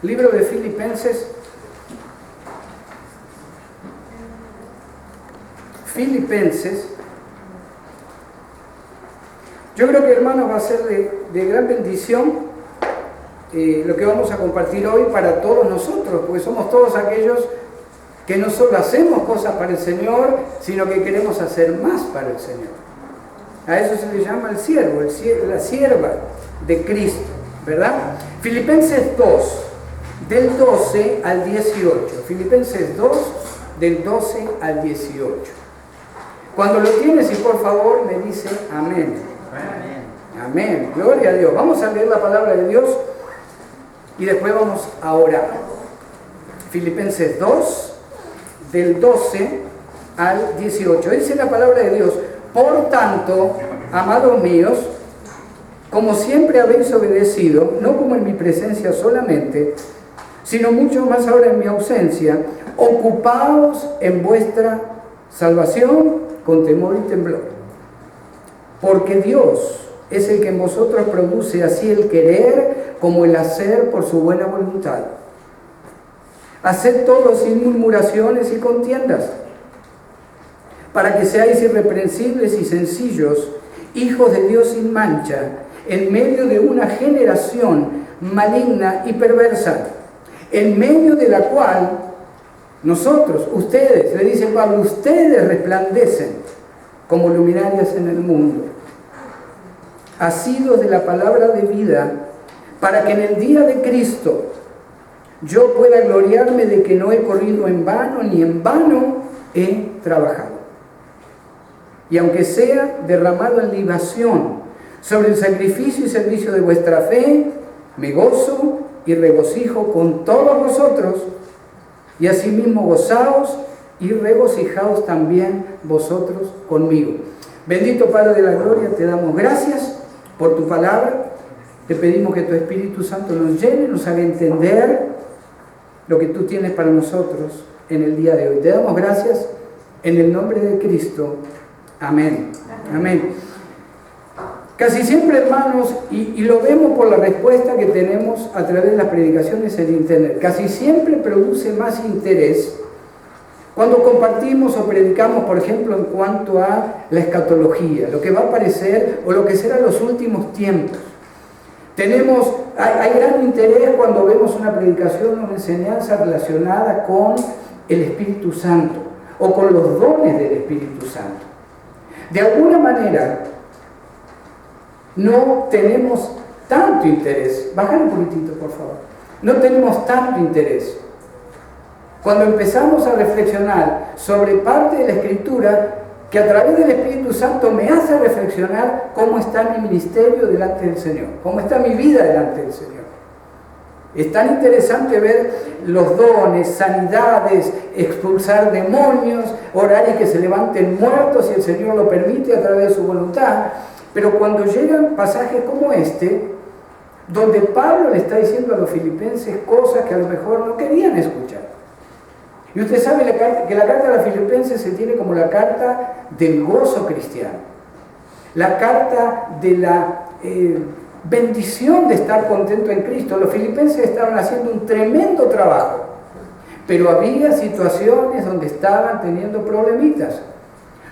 Libro de Filipenses. Yo creo que, hermanos, va a ser de gran bendición lo que vamos a compartir hoy para todos nosotros, porque somos todos aquellos que no solo hacemos cosas para el Señor, sino que queremos hacer más para el Señor. A eso se le llama el siervo, la sierva de Cristo, ¿verdad? Filipenses 2, del 12 al 18. Filipenses 2, del 12 al 18. Cuando lo tienes, y por favor me dice amén. Amén. Amén. Gloria a Dios. Vamos a leer la palabra de Dios y después vamos a orar. Filipenses 2, del 12 al 18. Dice la palabra de Dios: por tanto, amados míos, como siempre habéis obedecido, no como en mi presencia solamente, sino mucho más ahora en mi ausencia, ocupaos en vuestra salvación con temor y temblor. Porque Dios es el que en vosotros produce así el querer como el hacer por su buena voluntad. Haced todo sin murmuraciones y contiendas, para que seáis irreprensibles y sencillos, hijos de Dios sin mancha, en medio de una generación maligna y perversa, en medio de la cual nosotros, ustedes, le dice Pablo, ustedes resplandecen como luminarias en el mundo, asidos de la palabra de vida, para que en el día de Cristo yo pueda gloriarme de que no he corrido en vano, ni en vano he trabajado. Y aunque sea derramado en libación sobre el sacrificio y servicio de vuestra fe, me gozo y regocijo con todos vosotros, y asimismo gozaos y regocijaos también vosotros conmigo. Bendito Padre de la gloria, te damos gracias por tu palabra. Te pedimos que tu Espíritu Santo nos llene, nos haga entender lo que tú tienes para nosotros en el día de hoy. Te damos gracias en el nombre de Cristo. Amén. Amén. Casi siempre, hermanos, y lo vemos por la respuesta que tenemos a través de las predicaciones en internet, casi siempre produce más interés cuando compartimos o predicamos, por ejemplo, en cuanto a la escatología, lo que va a aparecer o lo que será los últimos tiempos. Hay gran interés cuando vemos una predicación o una enseñanza relacionada con el Espíritu Santo o con los dones del Espíritu Santo. De alguna manera, no tenemos tanto interés. Bajar un poquitito, por favor. No tenemos tanto interés. Cuando empezamos a reflexionar sobre parte de la Escritura, que a través del Espíritu Santo me hace reflexionar cómo está mi ministerio delante del Señor, cómo está mi vida delante del Señor. Es tan interesante ver los dones, sanidades, expulsar demonios, orar y que se levanten muertos si el Señor lo permite a través de su voluntad. Pero cuando llegan pasajes como este, donde Pablo le está diciendo a los filipenses cosas que a lo mejor no querían escuchar. Y usted sabe que la carta de los filipenses se tiene como la carta del gozo cristiano, la carta de la bendición de estar contento en Cristo. Los filipenses estaban haciendo un tremendo trabajo, pero había situaciones donde estaban teniendo problemitas,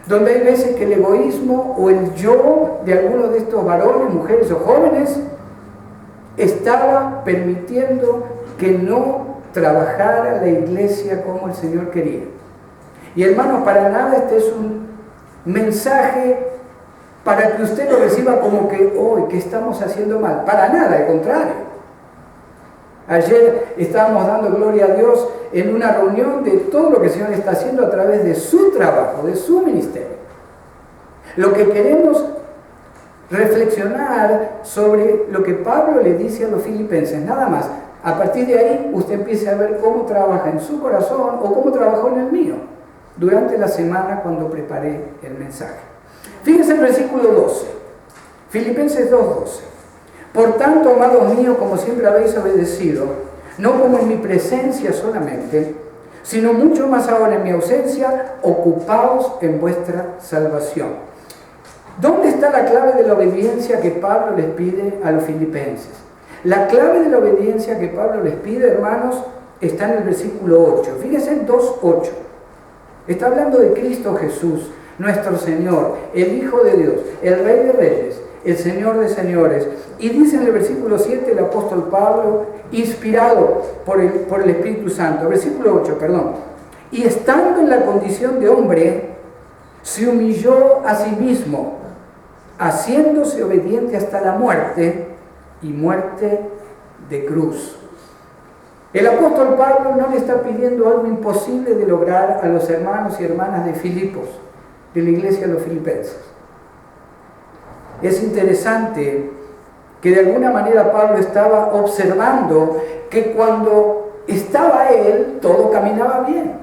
donde hay veces que el egoísmo o el yo de algunos de estos varones, mujeres o jóvenes estaba permitiendo que no trabajara la iglesia como el Señor quería. Y hermanos, para nada este es un mensaje para que usted lo reciba como que hoy, que estamos haciendo mal. Para nada, al contrario. Ayer estábamos dando gloria a Dios en una reunión de todo lo que el Señor está haciendo a través de su trabajo, de su ministerio. Lo que queremos reflexionar sobre lo que Pablo le dice a los filipenses, nada más. A partir de ahí, usted empieza a ver cómo trabaja en su corazón o cómo trabajó en el mío durante la semana cuando preparé el mensaje. Fíjense el versículo 12, Filipenses 2:12. Por tanto, amados míos, como siempre habéis obedecido, no como en mi presencia solamente, sino mucho más ahora en mi ausencia, ocupaos en vuestra salvación. ¿Dónde está la clave de la obediencia que Pablo les pide a los filipenses? La clave de la obediencia que Pablo les pide, hermanos, está en el versículo 8. Fíjense, 2:8. Está hablando de Cristo Jesús, nuestro Señor, el Hijo de Dios, el Rey de Reyes, el Señor de Señores. Y dice en el versículo 7 el apóstol Pablo, inspirado por el Espíritu Santo, versículo 8, perdón. Y estando en la condición de hombre, se humilló a sí mismo, haciéndose obediente hasta la muerte, y muerte de cruz. El apóstol Pablo no le está pidiendo algo imposible de lograr a los hermanos y hermanas de Filipos, de la iglesia de los filipenses. Es interesante que de alguna manera Pablo estaba observando que cuando estaba él, todo caminaba bien.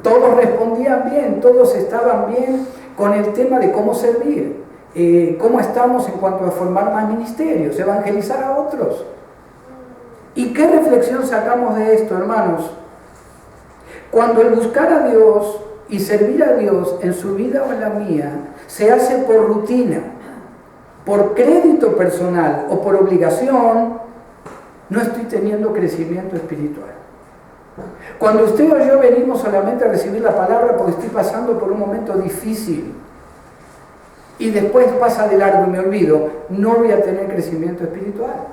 Todos respondían bien, todos estaban bien con el tema de cómo servir, cómo estamos en cuanto a formar más ministerios, evangelizar a otros. ¿Y qué reflexión sacamos de esto, hermanos? Cuando el buscar a Dios y servir a Dios en su vida o en la mía se hace por rutina, por crédito personal o por obligación, no estoy teniendo crecimiento espiritual. Cuando usted o yo venimos solamente a recibir la palabra porque estoy pasando por un momento difícil y después pasa de largo y me olvido, no voy a tener crecimiento espiritual.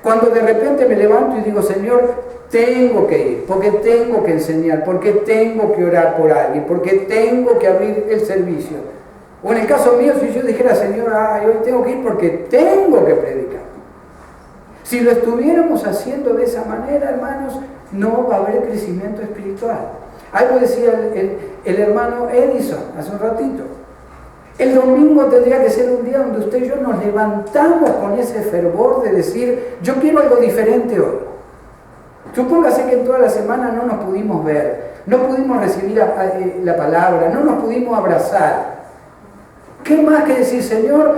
Cuando de repente me levanto y digo, Señor, tengo que ir, porque tengo que enseñar, porque tengo que orar por alguien, porque tengo que abrir el servicio. O en el caso mío, si yo dijera, Señor, hoy tengo que ir porque tengo que predicar. Si lo estuviéramos haciendo de esa manera, hermanos, no va a haber crecimiento espiritual. Algo decía el hermano Edison hace un ratito. El domingo tendría que ser un día donde usted y yo nos levantamos con ese fervor de decir, yo quiero algo diferente hoy. Supóngase que en toda la semana no nos pudimos ver, no pudimos recibir la palabra, no nos pudimos abrazar. ¿Qué más que decir, Señor,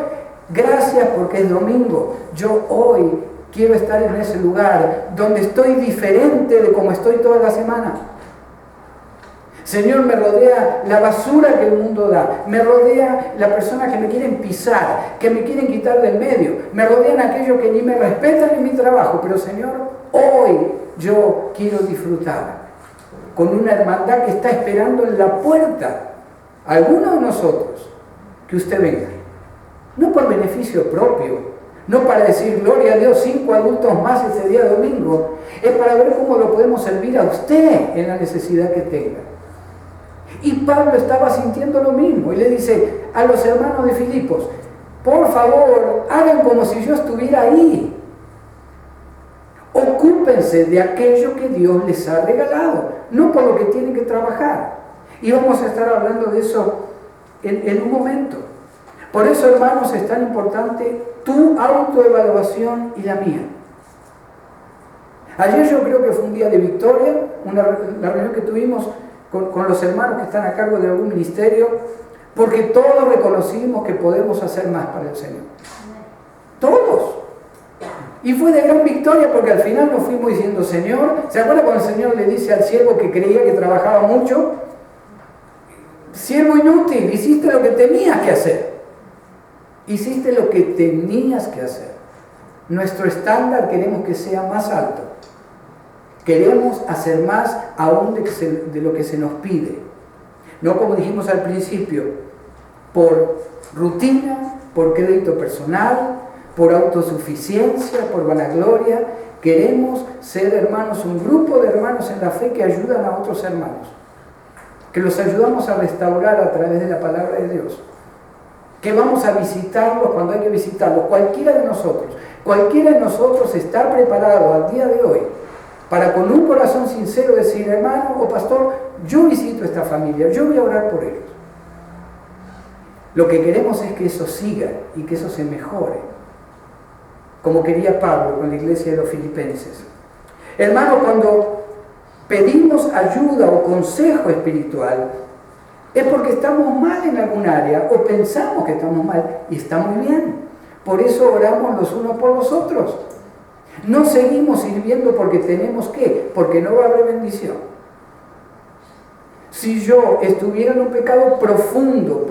gracias porque es domingo, yo hoy quiero estar en ese lugar donde estoy diferente de como estoy toda la semana? Señor, me rodea la basura que el mundo da, me rodea la persona que me quieren pisar, que me quieren quitar del medio, me rodean aquellos que ni me respetan en mi trabajo, pero Señor, hoy yo quiero disfrutar con una hermandad que está esperando en la puerta a alguno de nosotros que usted venga, no por beneficio propio, no para decir, gloria a Dios, 5 adultos más este día domingo, es para ver cómo lo podemos servir a usted en la necesidad que tenga. Y Pablo estaba sintiendo lo mismo y le dice a los hermanos de Filipos, por favor, hagan como si yo estuviera ahí. Ocúpense de aquello que Dios les ha regalado, no por lo que tienen que trabajar. Y vamos a estar hablando de eso en un momento. Por eso, hermanos, es tan importante tu autoevaluación y la mía. Ayer yo creo que fue un día de victoria, la reunión que tuvimos con los hermanos que están a cargo de algún ministerio, porque todos reconocimos que podemos hacer más para el Señor. Todos. Y fue de gran victoria porque al final nos fuimos diciendo, Señor, ¿se acuerda cuando el Señor le dice al siervo que creía que trabajaba mucho? Siervo inútil, hiciste lo que tenías que hacer. Hiciste lo que tenías que hacer. Nuestro estándar queremos que sea más alto. Queremos hacer más aún de lo que se nos pide. No como dijimos al principio, por rutina, por crédito personal, por autosuficiencia, por vanagloria. Queremos ser hermanos, un grupo de hermanos en la fe que ayudan a otros hermanos. Que los ayudamos a restaurar a través de la palabra de Dios. Que vamos a visitarlos cuando hay que visitarlos. Cualquiera de nosotros está preparado al día de hoy para con un corazón sincero decir, hermano o pastor, yo visito esta familia, yo voy a orar por ellos. Lo que queremos es que eso siga y que eso se mejore, como quería Pablo con la iglesia de los filipenses. Hermano, cuando pedimos ayuda o consejo espiritual, es porque estamos mal en algún área o pensamos que estamos mal y está muy bien. Por eso oramos los unos por los otros. No seguimos sirviendo porque tenemos que, porque no va a haber bendición. Si yo estuviera en un pecado profundo,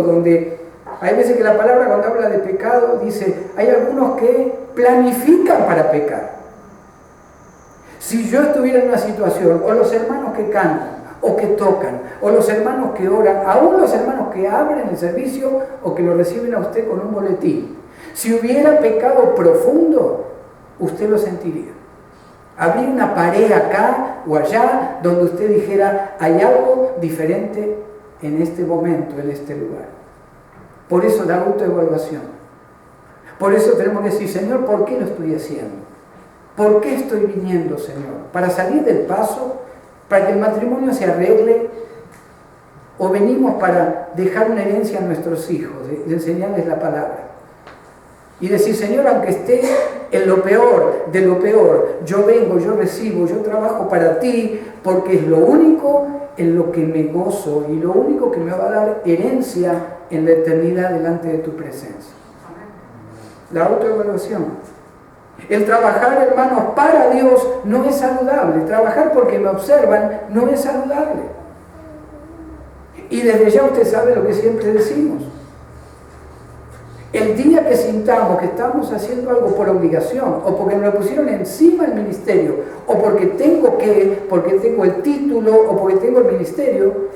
donde Hay veces que la palabra cuando habla de pecado dice, hay algunos que planifican para pecar. Si yo estuviera en una situación, o los hermanos que cantan, o que tocan, o los hermanos que oran, aún los hermanos que abren el servicio o que lo reciben a usted con un boletín, si hubiera pecado profundo, usted lo sentiría. Habría una pared acá o allá donde usted dijera, hay algo diferente en este momento, en este lugar. Por eso la autoevaluación. Por eso tenemos que decir, Señor, ¿por qué lo estoy haciendo? ¿Por qué estoy viniendo, Señor? ¿Para salir del paso? ¿Para que el matrimonio se arregle? ¿O venimos para dejar una herencia a nuestros hijos, de enseñarles la palabra? Y decir, Señor, aunque esté en lo peor, de lo peor, yo vengo, yo recibo, yo trabajo para ti, porque es lo único en lo que me gozo y lo único que me va a dar herencia en la eternidad delante de tu presencia. La autoevaluación. El trabajar, hermanos, para Dios no es saludable. Trabajar porque me observan no es saludable. Y desde ya usted sabe lo que siempre decimos. El día que sintamos que estamos haciendo algo por obligación, o porque me lo pusieron encima el ministerio, o porque tengo el título, o porque tengo el ministerio,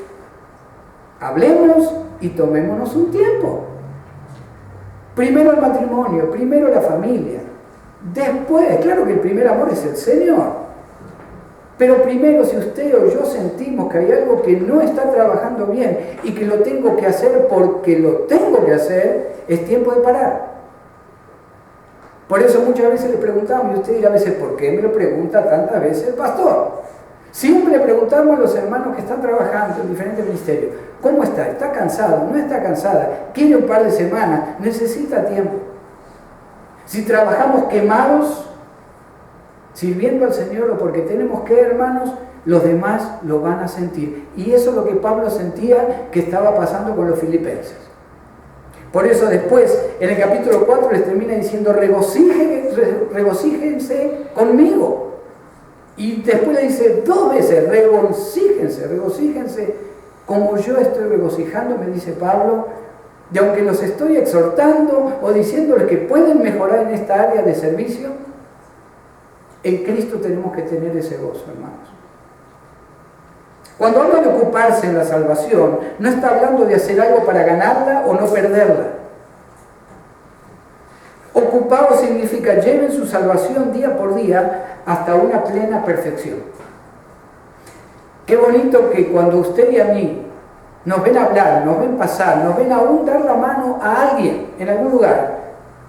hablemos y tomémonos un tiempo. Primero el matrimonio, primero la familia. Después, claro que el primer amor es el Señor. Pero primero, si usted o yo sentimos que hay algo que no está trabajando bien y que lo tengo que hacer porque lo tengo que hacer, es tiempo de parar. Por eso muchas veces le preguntamos, y usted dirá a veces, ¿por qué me lo pregunta tantas veces el pastor? Siempre le preguntamos a los hermanos que están trabajando en diferentes ministerios, ¿cómo está? ¿Está cansado? ¿No está cansada? ¿Quiere un par de semanas? ¿Necesita tiempo? Si trabajamos quemados, sirviendo al Señor o porque tenemos que, hermanos, los demás lo van a sentir. Y eso es lo que Pablo sentía que estaba pasando con los filipenses. Por eso después, en el capítulo 4, les termina diciendo, regocíjense conmigo. Y después le dice 2 veces, regocíjense como yo estoy regocijando, me dice Pablo. Y aunque los estoy exhortando o diciéndoles que pueden mejorar en esta área de servicio, en Cristo tenemos que tener ese gozo, hermanos. Cuando habla de ocuparse en la salvación, no está hablando de hacer algo para ganarla o no perderla. Ocupado significa lleven su salvación día por día hasta una plena perfección. Qué bonito que cuando usted y a mí nos ven hablar, nos ven pasar, nos ven aún dar la mano a alguien en algún lugar,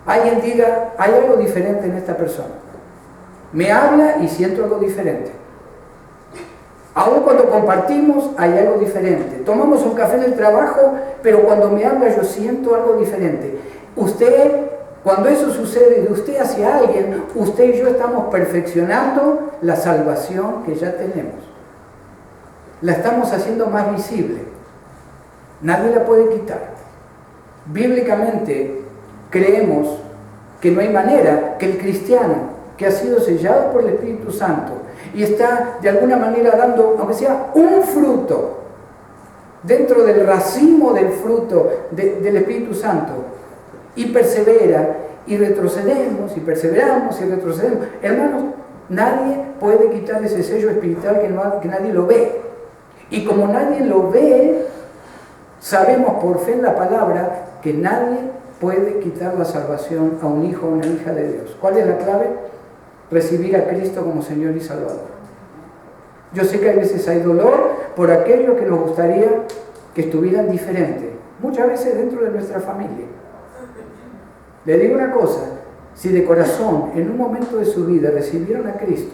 alguien diga, hay algo diferente en esta persona. Me habla y siento algo diferente. Aún cuando compartimos hay algo diferente. Tomamos un café en el trabajo, pero cuando me habla yo siento algo diferente. Usted, cuando eso sucede de usted hacia alguien, usted y yo estamos perfeccionando la salvación que ya tenemos. La estamos haciendo más visible. Nadie la puede quitar. Bíblicamente creemos que no hay manera que el cristiano que ha sido sellado por el Espíritu Santo y está de alguna manera dando, aunque sea un fruto, dentro del racimo del fruto del Espíritu Santo, y persevera, y retrocedemos, y perseveramos, y retrocedemos. Hermanos, nadie puede quitar ese sello espiritual que nadie lo ve. Y como nadie lo ve, sabemos por fe en la palabra que nadie puede quitar la salvación a un hijo o una hija de Dios. ¿Cuál es la clave? Recibir a Cristo como Señor y Salvador. Yo sé que a veces hay dolor por aquello que nos gustaría que estuvieran diferentes, muchas veces dentro de nuestra familia. Le digo una cosa, si de corazón en un momento de su vida recibieron a Cristo,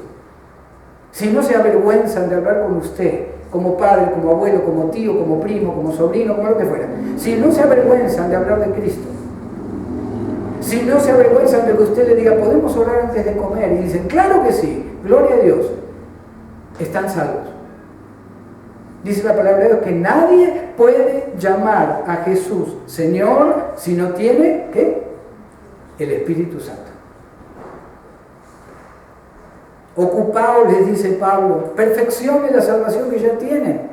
si no se avergüenzan de hablar con usted, como padre, como abuelo, como tío, como primo, como sobrino, como lo que fuera, si no se avergüenzan de hablar de Cristo, si no se avergüenzan de que usted le diga, podemos orar antes de comer, y dicen, claro que sí, gloria a Dios, están salvos. Dice la palabra de Dios que nadie puede llamar a Jesús Señor si no tiene, ¿qué? El Espíritu Santo. Ocupaos, les dice Pablo, perfeccionen la salvación que ya tienen.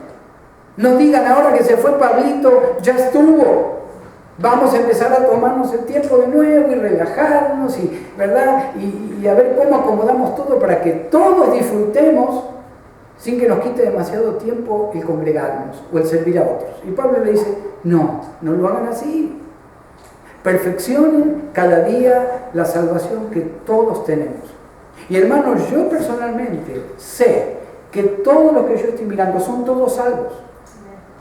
No digan ahora que se fue Pablito, ya estuvo. Vamos a empezar a tomarnos el tiempo de nuevo y relajarnos, ¿verdad? Y a ver cómo acomodamos todo para que todos disfrutemos sin que nos quite demasiado tiempo el congregarnos o el servir a otros. Y Pablo le dice, no lo hagan así. Perfeccionen cada día la salvación que todos tenemos. Y hermanos, yo personalmente sé que todos los que yo estoy mirando son todos salvos.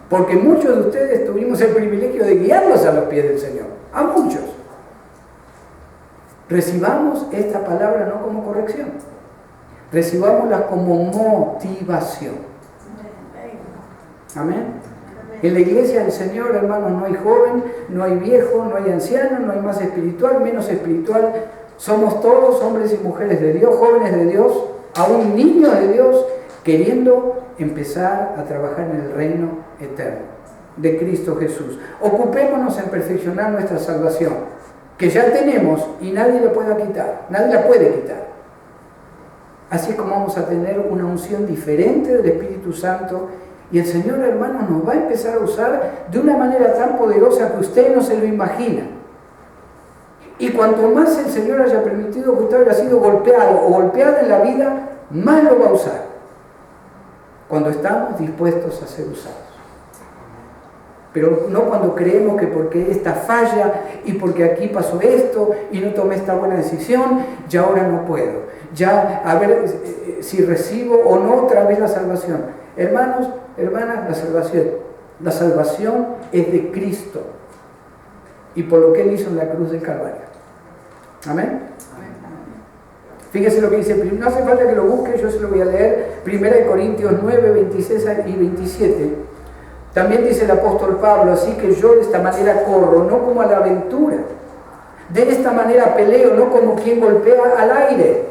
Porque muchos de ustedes tuvimos el privilegio de guiarlos a los pies del Señor. A muchos. Recibamos esta palabra no como corrección. Recibámosla como motivación. Amén. En la iglesia del Señor, hermanos, no hay joven, no hay viejo, no hay anciano, no hay más espiritual, menos espiritual. Somos todos hombres y mujeres de Dios, jóvenes de Dios, aún niños de Dios, queriendo empezar a trabajar en el reino eterno de Cristo Jesús. Ocupémonos en perfeccionar nuestra salvación, que ya tenemos y nadie la puede quitar, nadie la puede quitar. Así es como vamos a tener una unción diferente del Espíritu Santo. Y el Señor, hermanos, nos va a empezar a usar de una manera tan poderosa que usted no se lo imagina. Y cuanto más el Señor haya permitido que usted haya sido golpeado o golpeada en la vida, más lo va a usar. Cuando estamos dispuestos a ser usados. Pero no cuando creemos que porque esta falla y porque aquí pasó esto y no tomé esta buena decisión, ya ahora no puedo. Ya a ver si recibo o no otra vez la salvación. Hermanos, hermanas, la salvación es de Cristo y por lo que Él hizo en la cruz del Calvario. Amén. Fíjese lo que dice, no hace falta que lo busque, yo se lo voy a leer. 1 Corintios 9, 26 y 27. También dice el apóstol Pablo, así que yo de esta manera corro, no como a la aventura. De esta manera peleo, no como quien golpea al aire,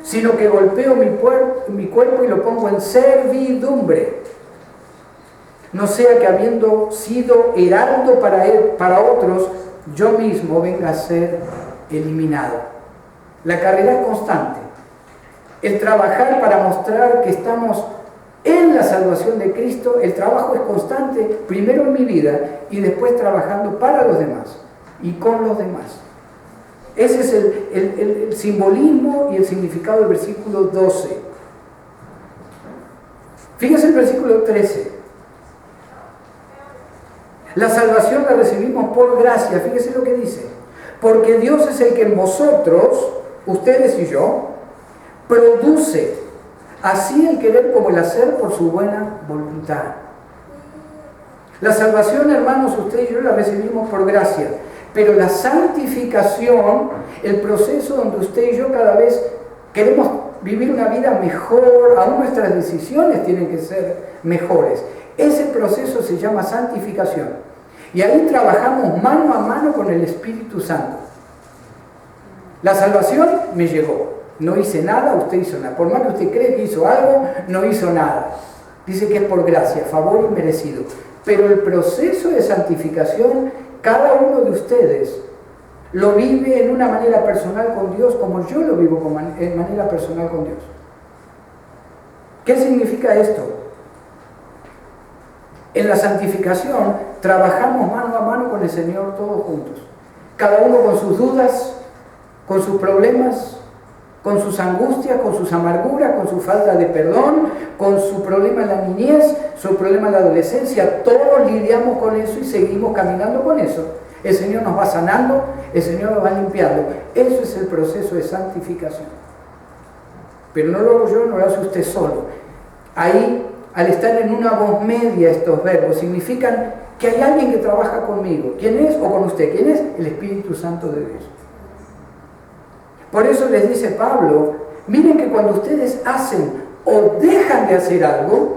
sino que golpeo mi cuerpo y lo pongo en servidumbre. No sea que habiendo sido heraldo para otros, yo mismo venga a ser eliminado. La carrera es constante. El trabajar para mostrar que estamos en la salvación de Cristo, el trabajo es constante, primero en mi vida y después trabajando para los demás y con los demás. Ese es el simbolismo y el significado del versículo 12. Fíjense el versículo 13. La salvación la recibimos por gracia. Fíjense lo que dice. Porque Dios es el que en vosotros, ustedes y yo, produce así el querer como el hacer por su buena voluntad. La salvación, hermanos, ustedes y yo la recibimos por gracia. Pero la santificación, el proceso donde usted y yo cada vez queremos vivir una vida mejor, aún nuestras decisiones tienen que ser mejores. Ese proceso se llama santificación. Y ahí trabajamos mano a mano con el Espíritu Santo. La salvación me llegó. No hice nada, usted hizo nada. Por más que usted cree que hizo algo, no hizo nada. Dice que es por gracia, favor y merecido. Pero el proceso de santificación, cada uno de ustedes lo vive en una manera personal con Dios, como yo lo vivo en manera personal con Dios. ¿Qué significa esto? En la santificación trabajamos mano a mano con el Señor todos juntos. Cada uno con sus dudas, con sus problemas, con sus angustias, con sus amarguras, con su falta de perdón, con su problema en la niñez, su problema en la adolescencia. Todos lidiamos con eso y seguimos caminando con eso. El Señor nos va sanando, el Señor nos va limpiando. Eso es el proceso de santificación. Pero no lo hago yo, no lo hace usted solo. Ahí, al estar en una voz media estos verbos, significan que hay alguien que trabaja conmigo. ¿Quién es? O con usted. ¿Quién es? El Espíritu Santo de Dios. Por eso les dice Pablo, miren que cuando ustedes hacen o dejan de hacer algo,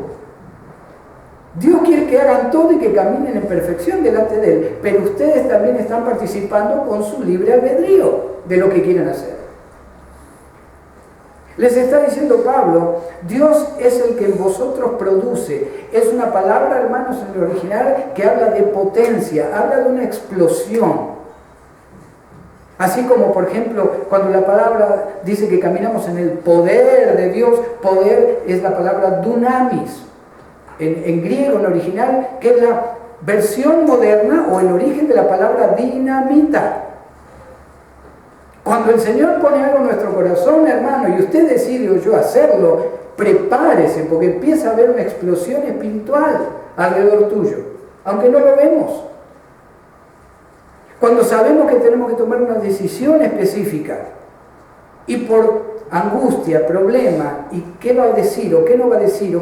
Dios quiere que hagan todo y que caminen en perfección delante de Él, pero ustedes también están participando con su libre albedrío de lo que quieren hacer. Les está diciendo Pablo, Dios es el que en vosotros produce. Es una palabra, hermanos, en el original que habla de potencia, habla de una explosión. Así como, por ejemplo, cuando la palabra dice que caminamos en el poder de Dios, poder es la palabra dunamis, en griego, en original, que es versión moderna o el origen de la palabra dinamita. Cuando el Señor pone algo en nuestro corazón, hermano, y usted decide o yo hacerlo, prepárese, porque empieza a haber una explosión espiritual alrededor tuyo, aunque no lo vemos. Cuando sabemos que tenemos que tomar una decisión específica y por angustia, problema, y qué va a decir o qué no va a decir,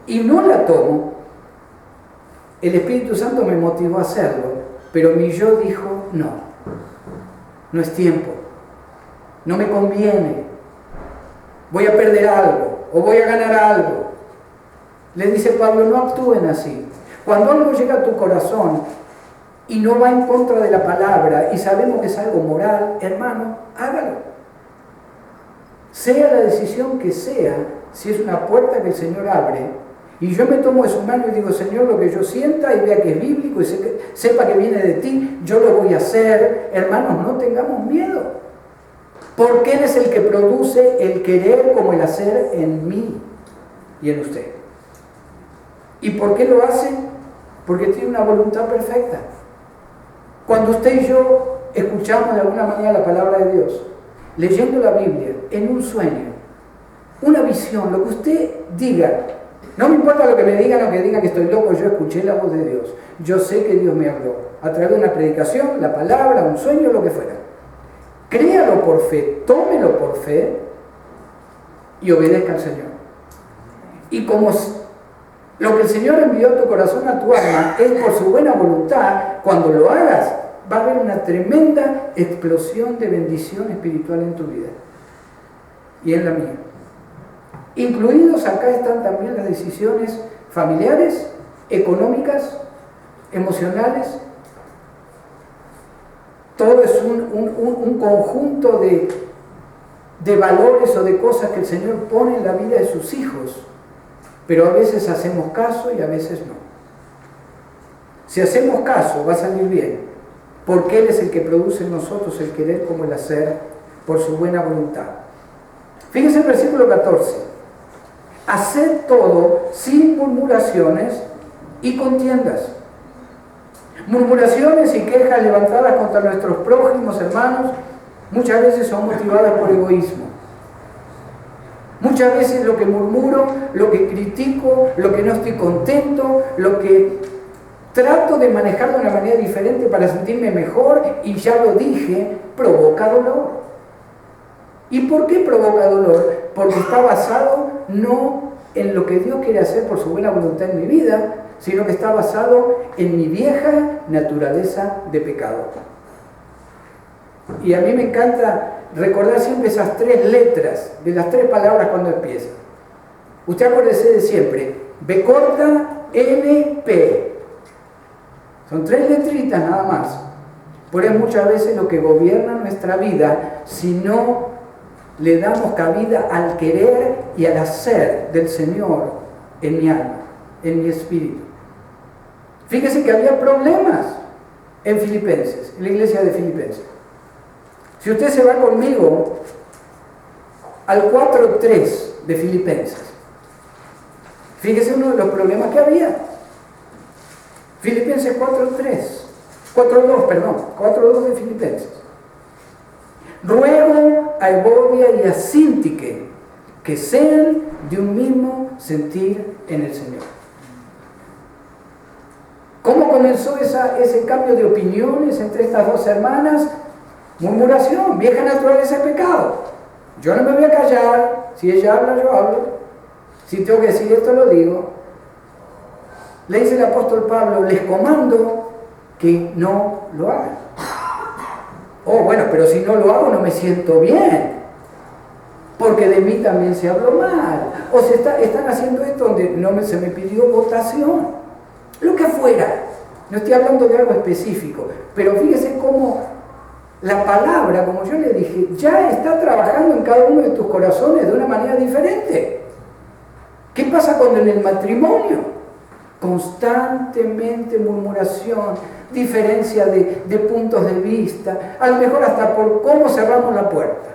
y no la tomo, el Espíritu Santo me motivó a hacerlo, pero mi yo dijo, no es tiempo, no me conviene, voy a perder algo o voy a ganar algo. Le dice Pablo, no actúen así. Cuando algo llega a tu corazón y no va en contra de la palabra y sabemos que es algo moral, hermano, hágalo. Sea la decisión que sea, si es una puerta que el Señor abre, y yo me tomo de su mano y digo, Señor, lo que yo sienta y vea que es bíblico y sepa que viene de ti, yo lo voy a hacer. Hermanos, no tengamos miedo, porque Él es el que produce el querer como el hacer en mí y en usted. ¿Y por qué lo hace? Porque tiene una voluntad perfecta. Cuando usted y yo escuchamos de alguna manera la palabra de Dios, leyendo la Biblia, en un sueño, una visión, lo que usted diga, no me importa lo que me digan o que digan que estoy loco, yo escuché la voz de Dios, yo sé que Dios me habló, a través de una predicación, la palabra, un sueño, lo que fuera. Créalo por fe, tómelo por fe y obedezca al Señor. Y como lo que el Señor envió a tu corazón, a tu alma, es por su buena voluntad, cuando lo hagas, va a haber una tremenda explosión de bendición espiritual en tu vida y en la mía. Incluidos acá están también las decisiones familiares, económicas, emocionales. Todo es un conjunto de valores o de cosas que el Señor pone en la vida de sus hijos, pero a veces hacemos caso y a veces no. Si hacemos caso, va a salir bien, porque Él es el que produce en nosotros el querer como el hacer por su buena voluntad. Fíjense el versículo 14. Haced todo sin murmuraciones y contiendas. Murmuraciones y quejas levantadas contra nuestros prójimos, hermanos, muchas veces son motivadas por egoísmo. Muchas veces lo que murmuro, lo que critico, lo que no estoy contento, lo que trato de manejar de una manera diferente para sentirme mejor, y ya lo dije, provoca dolor. ¿Y por qué provoca dolor? Porque está basado no en lo que Dios quiere hacer por su buena voluntad en mi vida, sino que está basado en mi vieja naturaleza de pecado. Y a mí me encanta recordar siempre esas tres letras de las tres palabras cuando empieza. Usted acuérdese de siempre, B corta, N, P. Son tres letritas nada más. Por eso muchas veces lo que gobierna nuestra vida, si no le damos cabida al querer y al hacer del Señor en mi alma, en mi espíritu. Fíjese que había problemas en Filipenses, en la iglesia de Filipenses. Si usted se va conmigo al 4.3 de Filipenses, fíjese uno de los problemas que había. Filipenses 4.2 de Filipenses. Ruego a Evodia y a Síntique que sean de un mismo sentir en el Señor. ¿Cómo comenzó ese cambio de opiniones entre estas dos hermanas? Murmuración, vieja naturaleza de pecado. Yo no me voy a callar, si ella habla, yo hablo. Si tengo que decir esto, lo digo. Le dice el apóstol Pablo, les comando que no lo hagan. Oh, bueno, pero si no lo hago no me siento bien, porque de mí también se habló mal. O se están haciendo esto donde se me pidió votación. Lo que fuera. No estoy hablando de algo específico, pero fíjese cómo la palabra, como yo le dije, ya está trabajando en cada uno de tus corazones de una manera diferente. ¿Qué pasa cuando en el matrimonio? Constantemente murmuración, diferencia de puntos de vista, a lo mejor hasta por cómo cerramos la puerta.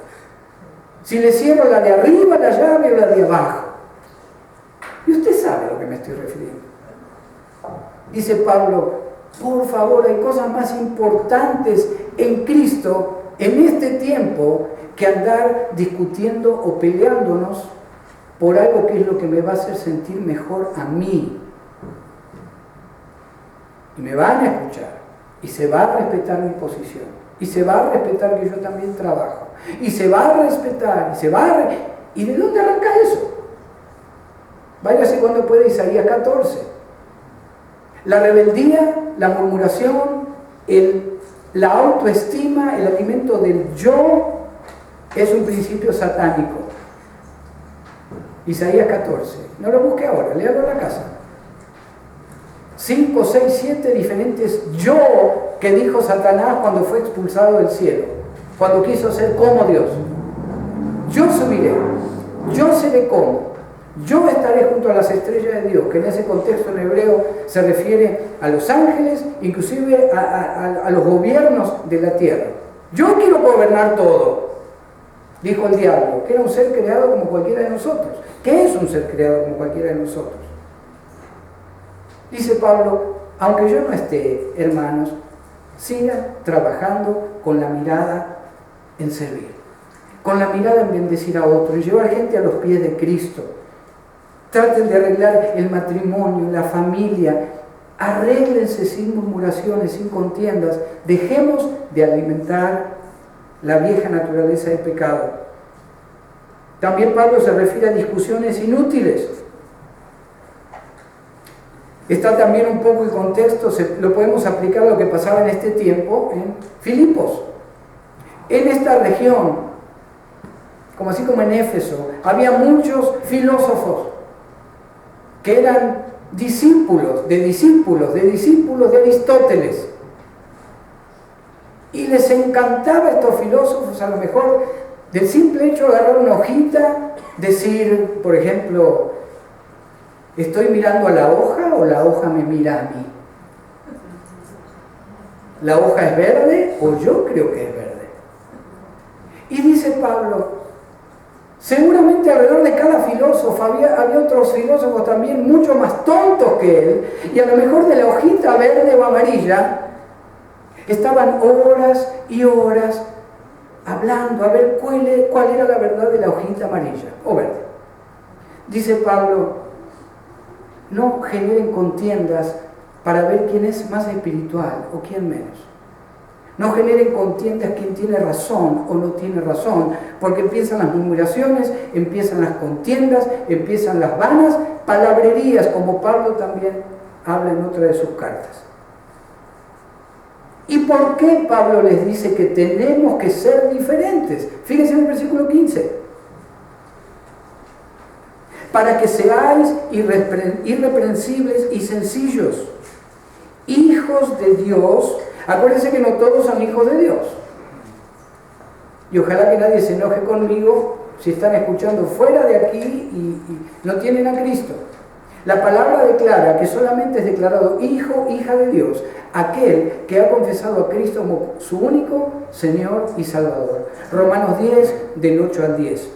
Si le cierro la de arriba, la llave, o la de abajo. Y usted sabe a lo que me estoy refiriendo. Dice Pablo, Por favor, hay cosas más importantes en Cristo en este tiempo que andar discutiendo o peleándonos por algo que es lo que me va a hacer sentir mejor a mí. Y me van a escuchar, y se va a respetar mi posición, y se va a respetar que yo también trabajo, y se va a respetar, ¿y de dónde arranca eso? Váyase cuando puede Isaías 14. La rebeldía, la murmuración, la autoestima, el alimento del yo, es un principio satánico. Isaías 14. No lo busque ahora, léalo en la casa. 5, 6, 7 diferentes yo que dijo Satanás cuando fue expulsado del cielo, cuando quiso ser como Dios. Yo subiré, yo seré como, yo estaré junto a las estrellas de Dios, que en ese contexto en hebreo se refiere a los ángeles, inclusive a los gobiernos de la tierra. Yo quiero gobernar todo, dijo el diablo, que era un ser creado como cualquiera de nosotros. ¿Qué es un ser creado como cualquiera de nosotros? Dice Pablo, aunque yo no esté, hermanos, sigan trabajando con la mirada en servir, con la mirada en bendecir a otros, en llevar gente a los pies de Cristo. Traten de arreglar el matrimonio, la familia, arréglense sin murmuraciones, sin contiendas, dejemos de alimentar la vieja naturaleza de pecado. También Pablo se refiere a discusiones inútiles. Está también un poco el contexto, lo podemos aplicar a lo que pasaba en este tiempo en Filipos. En esta región, como así como en Éfeso, había muchos filósofos que eran discípulos de Aristóteles. Y les encantaba a estos filósofos, a lo mejor, del simple hecho de agarrar una hojita, decir, por ejemplo, ¿estoy mirando a la hoja o la hoja me mira a mí? ¿La hoja es verde o yo creo que es verde? Y dice Pablo, seguramente alrededor de cada filósofo había otros filósofos también mucho más tontos que él, y a lo mejor de la hojita verde o amarilla estaban horas y horas hablando a ver cuál era la verdad de la hojita amarilla o verde. Dice Pablo, no generen contiendas para ver quién es más espiritual o quién menos. No generen contiendas quién tiene razón o no tiene razón, porque empiezan las murmuraciones, empiezan las contiendas, empiezan las vanas palabrerías, como Pablo también habla en otra de sus cartas. ¿Y por qué Pablo les dice que tenemos que ser diferentes? Fíjense en el versículo 15. Para que seáis irreprensibles y sencillos, hijos de Dios. Acuérdense que no todos son hijos de Dios. Y ojalá que nadie se enoje conmigo si están escuchando fuera de aquí y no tienen a Cristo. La palabra declara que solamente es declarado hijo, hija de Dios, aquel que ha confesado a Cristo como su único Señor y Salvador. Romanos 10, del 8 al 10.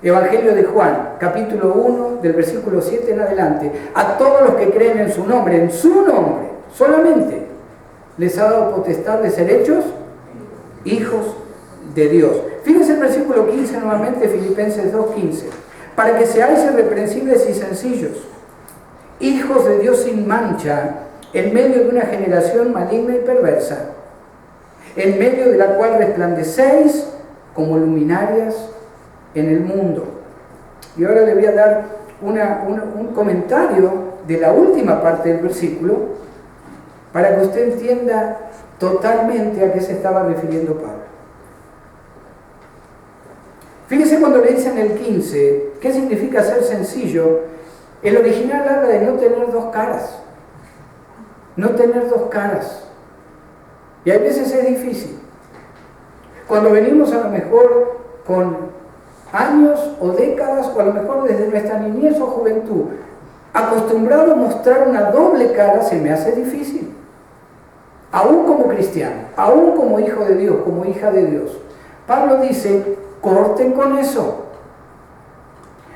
Evangelio de Juan, capítulo 1, del versículo 7 en adelante. A todos los que creen en su nombre solamente, les ha dado potestad de ser hechos hijos de Dios. Fíjense el versículo 15 nuevamente, Filipenses 2:15. Para que seáis irreprensibles y sencillos, hijos de Dios sin mancha, en medio de una generación maligna y perversa, en medio de la cual resplandecéis como luminarias en el mundo. Y ahora le voy a dar un comentario de la última parte del versículo para que usted entienda totalmente a qué se estaba refiriendo Pablo. Fíjese cuando le dicen el 15, ¿qué significa ser sencillo? El original habla de no tener dos caras. No tener dos caras. Y a veces es difícil. Cuando venimos a lo mejor con años o décadas, o a lo mejor desde nuestra niñez o juventud, acostumbrado a mostrar una doble cara, se me hace difícil. Aún como cristiano, aún como hijo de Dios, como hija de Dios. Pablo dice, corten con eso.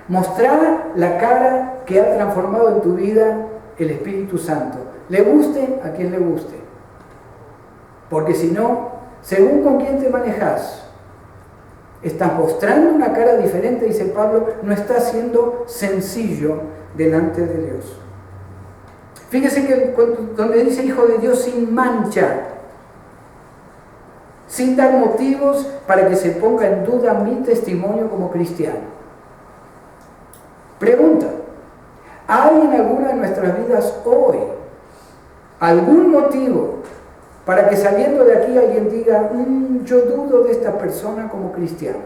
Mostrar la cara que ha transformado en tu vida el Espíritu Santo. Le guste a quien le guste. Porque si no, según con quién te manejas, estás mostrando una cara diferente, dice Pablo, no estás siendo sencillo delante de Dios. Fíjese que donde dice hijo de Dios sin mancha, sin dar motivos para que se ponga en duda mi testimonio como cristiano. Pregunta, ¿hay en alguna de nuestras vidas hoy algún motivo para que saliendo de aquí alguien diga, yo dudo de esta persona como cristiano?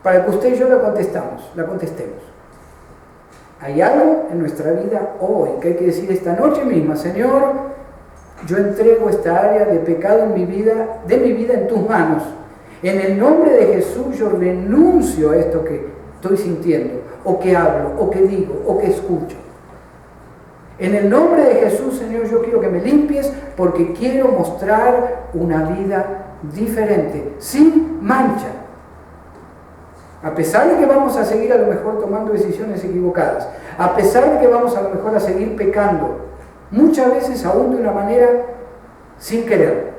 Para que usted y yo la contestemos. Hay algo en nuestra vida hoy que hay que decir esta noche misma, Señor, yo entrego esta área de pecado de mi vida en tus manos. En el nombre de Jesús yo renuncio a esto que estoy sintiendo, o que hablo, o que digo, o que escucho. En el nombre de Jesús, Señor, yo quiero que me limpies porque quiero mostrar una vida diferente, sin mancha. A pesar de que vamos a seguir a lo mejor tomando decisiones equivocadas, a pesar de que vamos a lo mejor a seguir pecando, muchas veces aún de una manera sin querer.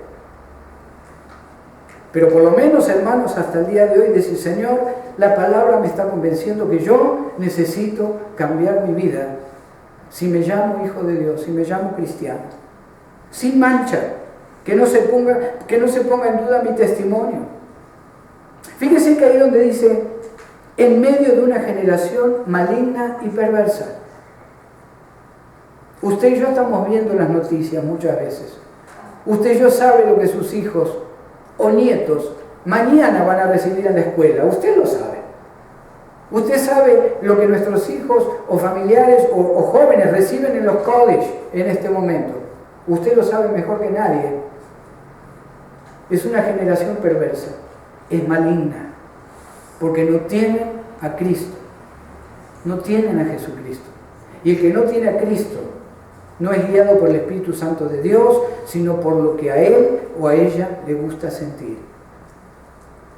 Pero por lo menos, hermanos, hasta el día de hoy decir, Señor, la palabra me está convenciendo que yo necesito cambiar mi vida. Si me llamo hijo de Dios, si me llamo cristiano, sin mancha, que no se ponga en duda mi testimonio. Fíjese que ahí donde dice, en medio de una generación maligna y perversa. Usted y yo estamos viendo las noticias muchas veces. Usted y yo sabe lo que sus hijos o nietos mañana van a recibir en la escuela. Usted lo sabe. Usted sabe lo que nuestros hijos o familiares o jóvenes reciben en los colleges en este momento. Usted lo sabe mejor que nadie. Es una generación perversa. Es maligna. Porque no tienen a Cristo. No tienen a Jesucristo. Y el que no tiene a Cristo no es guiado por el Espíritu Santo de Dios, sino por lo que a él o a ella le gusta sentir.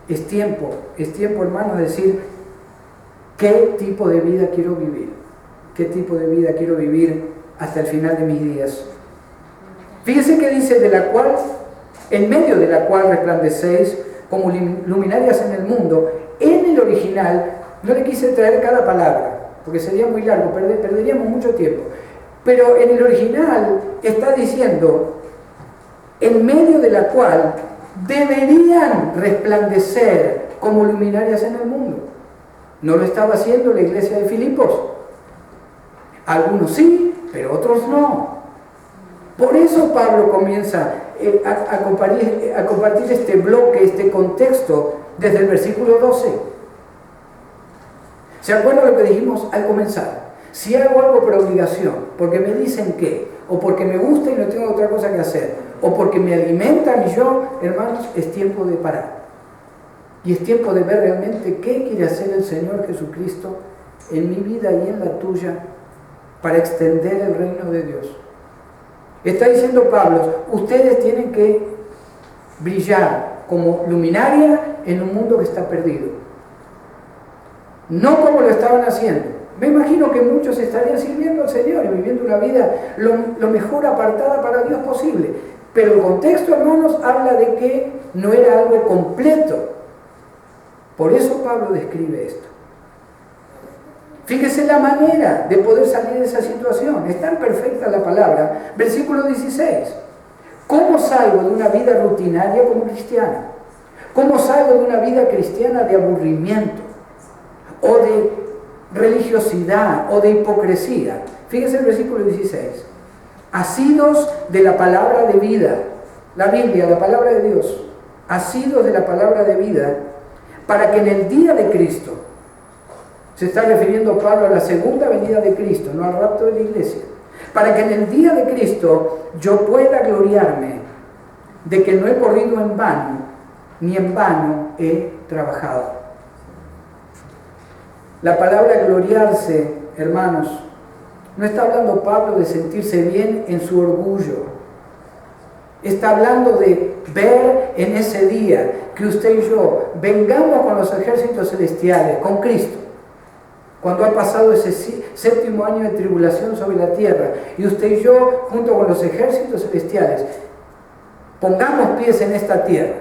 Es tiempo, hermanos, de decir, ¿qué tipo de vida quiero vivir? ¿Qué tipo de vida quiero vivir hasta el final de mis días? Fíjense que dice, en medio de la cual resplandecéis como luminarias en el mundo. En el original, no le quise traer cada palabra, porque sería muy largo, perderíamos mucho tiempo. Pero en el original está diciendo, en medio de la cual deberían resplandecer como luminarias en el mundo. No lo estaba haciendo la iglesia de Filipos. Algunos sí, pero otros no. Por eso Pablo comienza a compartir este bloque, este contexto, desde el versículo 12. ¿Se acuerdan lo que dijimos al comenzar? Si hago algo por obligación, porque me dicen que, o porque me gusta y no tengo otra cosa que hacer, o porque me alimentan y yo, hermanos, es tiempo de parar. Y es tiempo de ver realmente qué quiere hacer el Señor Jesucristo en mi vida y en la tuya para extender el reino de Dios. Está diciendo Pablo, ustedes tienen que brillar como luminaria en un mundo que está perdido. No como lo estaban haciendo. Me imagino que muchos estarían sirviendo al Señor y viviendo una vida lo mejor apartada para Dios posible. Pero el contexto, hermanos, habla de que no era algo completo. Por eso Pablo describe esto. Fíjese la manera de poder salir de esa situación. Es tan perfecta la palabra. Versículo 16. ¿Cómo salgo de una vida rutinaria como cristiana? ¿Cómo salgo de una vida cristiana de aburrimiento? O de religiosidad, o de hipocresía. Fíjese el versículo 16. Asidos de la palabra de vida. La Biblia, la palabra de Dios. Asidos de la palabra de vida, para que en el día de Cristo, se está refiriendo Pablo a la segunda venida de Cristo, no al rapto de la iglesia, para que en el día de Cristo yo pueda gloriarme de que no he corrido en vano, ni en vano he trabajado. La palabra gloriarse, hermanos, no está hablando Pablo de sentirse bien en su orgullo. Está hablando de ver en ese día que usted y yo vengamos con los ejércitos celestiales, con Cristo, cuando ha pasado ese séptimo año de tribulación sobre la tierra, y usted y yo, junto con los ejércitos celestiales, pongamos pies en esta tierra,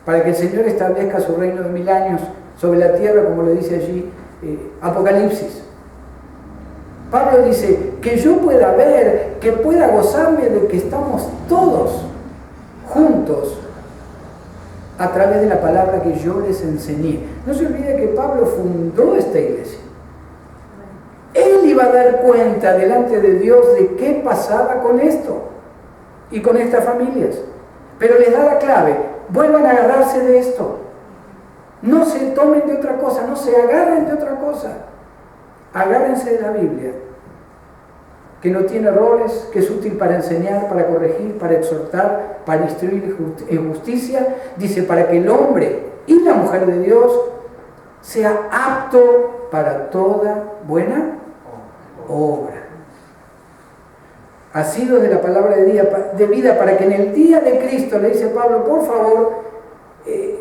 para que el Señor establezca su reino de 1000 años sobre la tierra, como lo dice allí Apocalipsis. Pablo dice, que yo pueda ver, que pueda gozarme de que estamos todos juntos a través de la palabra que yo les enseñé. No se olvide que Pablo fundó esta iglesia. Él iba a dar cuenta delante de Dios de qué pasaba con esto y con estas familias. Pero les da la clave, vuelvan a agarrarse de esto. No se tomen de otra cosa, no se agarren de otra cosa. Agárrense de la Biblia, que no tiene errores, que es útil para enseñar, para corregir, para exhortar, para instruir en justicia. Dice, para que el hombre y la mujer de Dios sea apto para toda buena obra. Asidos de la palabra de vida, para que en el día de Cristo, le dice Pablo, por favor,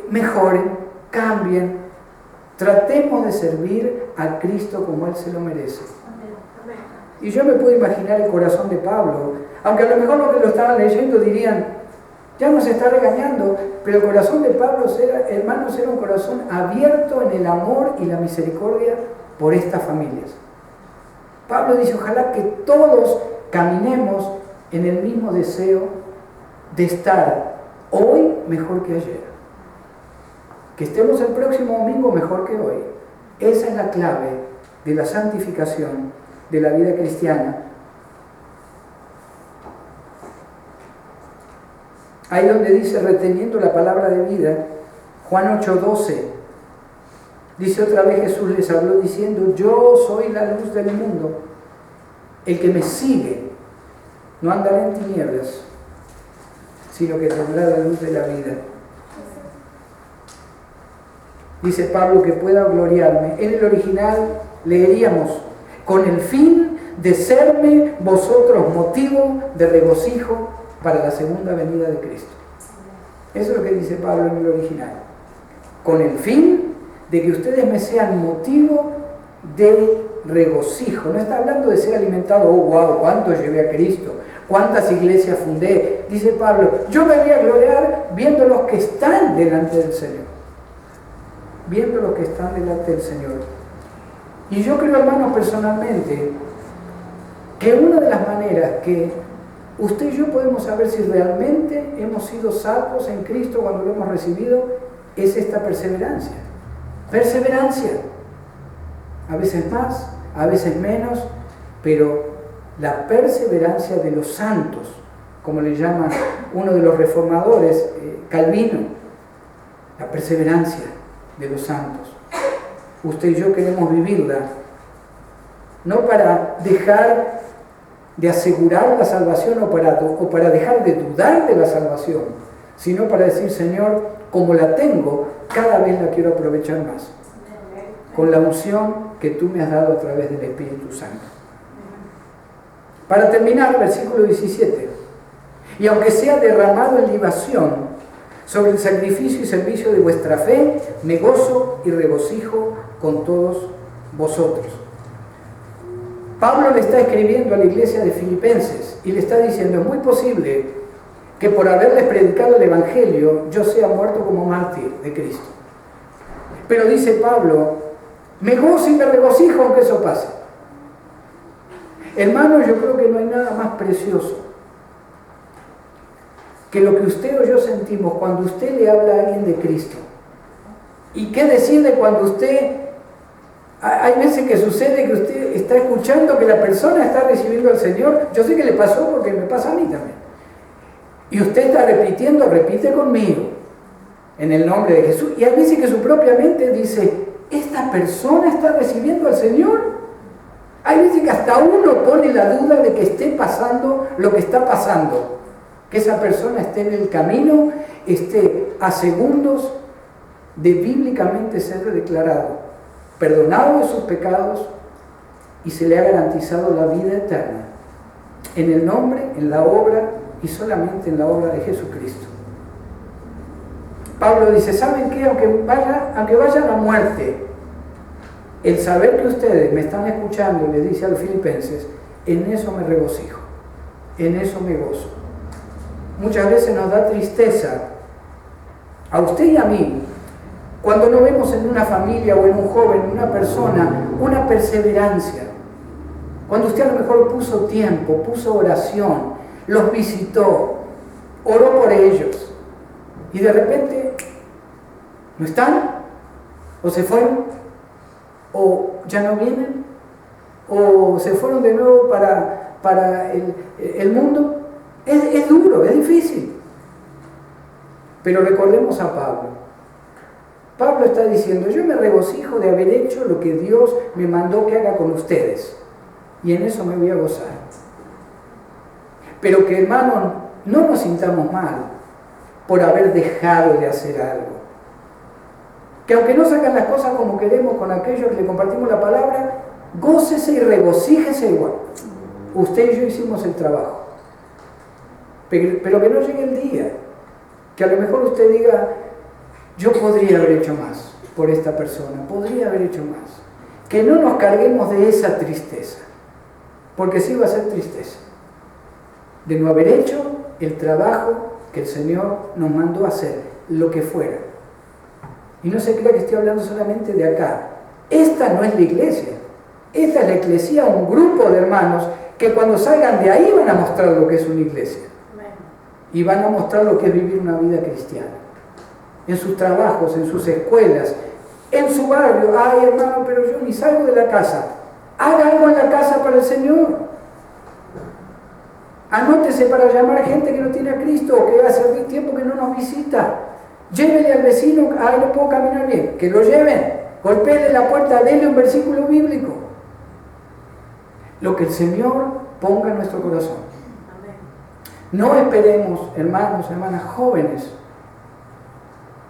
mejoren, cambien, tratemos de servir a Cristo como Él se lo merece. Y yo me puedo imaginar el corazón de Pablo, aunque a lo mejor los que lo estaban leyendo dirían, ya nos está regañando, pero el corazón de Pablo, hermanos, era un corazón abierto en el amor y la misericordia por estas familias. Pablo dice, ojalá que todos caminemos en el mismo deseo de estar hoy mejor que ayer. Que estemos el próximo domingo mejor que hoy. Esa es la clave de la santificación de la vida cristiana. Ahí donde dice, reteniendo la palabra de vida, Juan 8:12, dice otra vez Jesús les habló diciendo, yo soy la luz del mundo, el que me sigue no andará en tinieblas, sino que tendrá la luz de la vida. Dice Pablo que pueda gloriarme. En el original leeríamos, con el fin de serme vosotros motivo de regocijo para la segunda venida de Cristo. Eso es lo que dice Pablo en el original. Con el fin de que ustedes me sean motivo de regocijo. No está hablando de ser alimentado, oh wow, cuánto llevé a Cristo, cuántas iglesias fundé. Dice Pablo, yo me voy a gloriar viendo los que están delante del Señor. Viendo los que están delante del Señor. Y yo creo, hermanos, personalmente, que una de las maneras que usted y yo podemos saber si realmente hemos sido salvos en Cristo cuando lo hemos recibido, es esta perseverancia. Perseverancia. A veces más, a veces menos, pero la perseverancia de los santos, como le llama uno de los reformadores, Calvino, la perseverancia de los santos. Usted y yo queremos vivirla, no para dejar de asegurar la salvación o para dejar de dudar de la salvación, sino para decir, Señor, como la tengo, cada vez la quiero aprovechar más, con la unción que tú me has dado a través del Espíritu Santo. Para terminar, versículo 17, y aunque sea derramado en libación sobre el sacrificio y servicio de vuestra fe, me gozo y regocijo con todos vosotros. Pablo le está escribiendo a la iglesia de Filipenses y le está diciendo, es muy posible que por haberles predicado el Evangelio yo sea muerto como mártir de Cristo. Pero dice Pablo, me gozo y me regocijo aunque eso pase. Hermanos, yo creo que no hay nada más precioso que lo que usted o yo sentimos cuando usted le habla a alguien de Cristo. ¿Y qué decirle cuando usted, hay veces que sucede que usted está escuchando que la persona está recibiendo al Señor? Yo sé que le pasó porque me pasa a mí también. Y usted está repitiendo, repite conmigo, en el nombre de Jesús. Y hay veces que su propia mente dice, ¿esta persona está recibiendo al Señor? Hay veces que hasta uno pone la duda de que esté pasando lo que está pasando. Que esa persona esté en el camino, esté a segundos de bíblicamente ser declarado perdonado de sus pecados y se le ha garantizado la vida eterna en el nombre, en la obra y solamente en la obra de Jesucristo. Pablo dice, ¿saben qué? Aunque vaya a la muerte, el saber que ustedes me están escuchando, le dice a los filipenses, en eso me regocijo, en eso me gozo. Muchas veces nos da tristeza, a usted y a mí, cuando no vemos en una familia o en un joven, en una persona, una perseverancia. Cuando usted a lo mejor puso tiempo, puso oración, los visitó, oró por ellos, y de repente no están, o se fueron, o ya no vienen, o se fueron de nuevo para el mundo. Es duro, es difícil. Pero recordemos a Pablo. Pablo está diciendo, yo me regocijo de haber hecho lo que Dios me mandó que haga con ustedes. Y en eso me voy a gozar. Pero que, hermanos, no nos sintamos mal por haber dejado de hacer algo. Que aunque no sacan las cosas como queremos con aquellos que le compartimos la palabra, gócese y regocíjese igual. Usted y yo hicimos el trabajo. Pero que no llegue el día que a lo mejor usted diga, yo podría haber hecho más por esta persona, podría haber hecho más. Que no nos carguemos de esa tristeza, porque sí va a ser tristeza, de no haber hecho el trabajo que el Señor nos mandó a hacer, lo que fuera. Y no se crea que estoy hablando solamente de acá. Esta no es la iglesia, esta es la iglesia, un grupo de hermanos que cuando salgan de ahí van a mostrar lo que es una iglesia. Y van a mostrar lo que es vivir una vida cristiana. En sus trabajos, en sus escuelas, en su barrio. Ay, hermano, pero yo ni salgo de la casa. Haga algo en la casa para el Señor. Anótese para llamar a gente que no tiene a Cristo o que hace tiempo que no nos visita. Llévele al vecino, ay, no puedo caminar bien. Que lo lleven. Golpéele la puerta, denle un versículo bíblico. Lo que el Señor ponga en nuestro corazón. No esperemos, hermanos, hermanas jóvenes,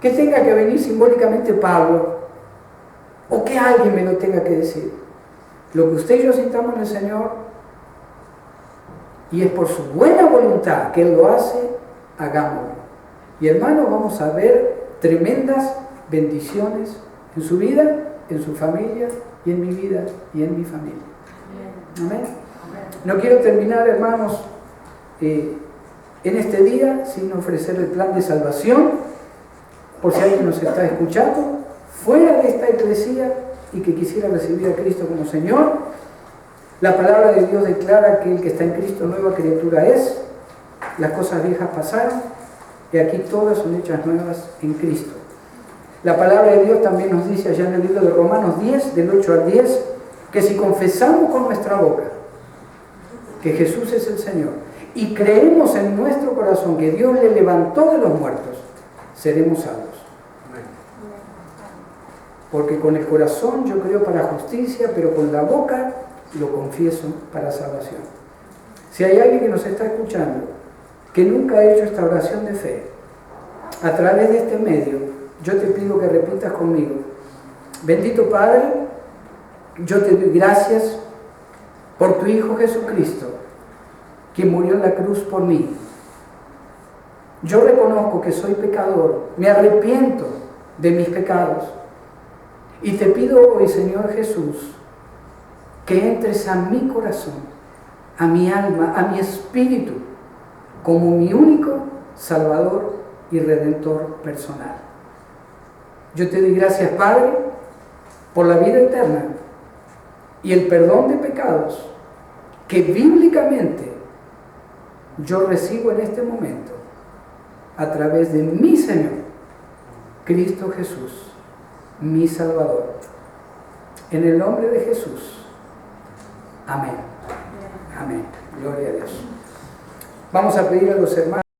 que tenga que venir simbólicamente Pablo o que alguien me lo tenga que decir. Lo que usted y yo sintamos en el Señor, y es por su buena voluntad que Él lo hace, hagámoslo. Y hermanos, vamos a ver tremendas bendiciones en su vida, en su familia y en mi vida y en mi familia. Amén. No quiero terminar, hermanos, en este día sin ofrecer el plan de salvación, por si alguien nos está escuchando fuera de esta iglesia y que quisiera recibir a Cristo como Señor. La palabra de Dios declara que el que está en Cristo nueva criatura es, las cosas viejas pasaron y aquí todas son hechas nuevas en Cristo. La palabra de Dios también nos dice allá en el libro de Romanos 10, del 8 al 10, que si confesamos con nuestra boca que Jesús es el Señor y creemos en nuestro corazón que Dios le levantó de los muertos, seremos salvos. Porque con el corazón yo creo para justicia, pero con la boca lo confieso para salvación. Si hay alguien que nos está escuchando que nunca ha hecho esta oración de fe, a través de este medio, yo te pido que repitas conmigo: bendito Padre, yo te doy gracias por tu Hijo Jesucristo, que murió en la cruz por mí. Yo reconozco que soy pecador, me arrepiento de mis pecados y te pido hoy, Señor Jesús, que entres a mi corazón, a mi alma, a mi espíritu, como mi único Salvador y Redentor personal. Yo te doy gracias, Padre, por la vida eterna y el perdón de pecados que bíblicamente yo recibo en este momento a través de mi Señor, Cristo Jesús, mi Salvador. En el nombre de Jesús. Amén. Amén. Gloria a Dios. Vamos a pedir a los hermanos.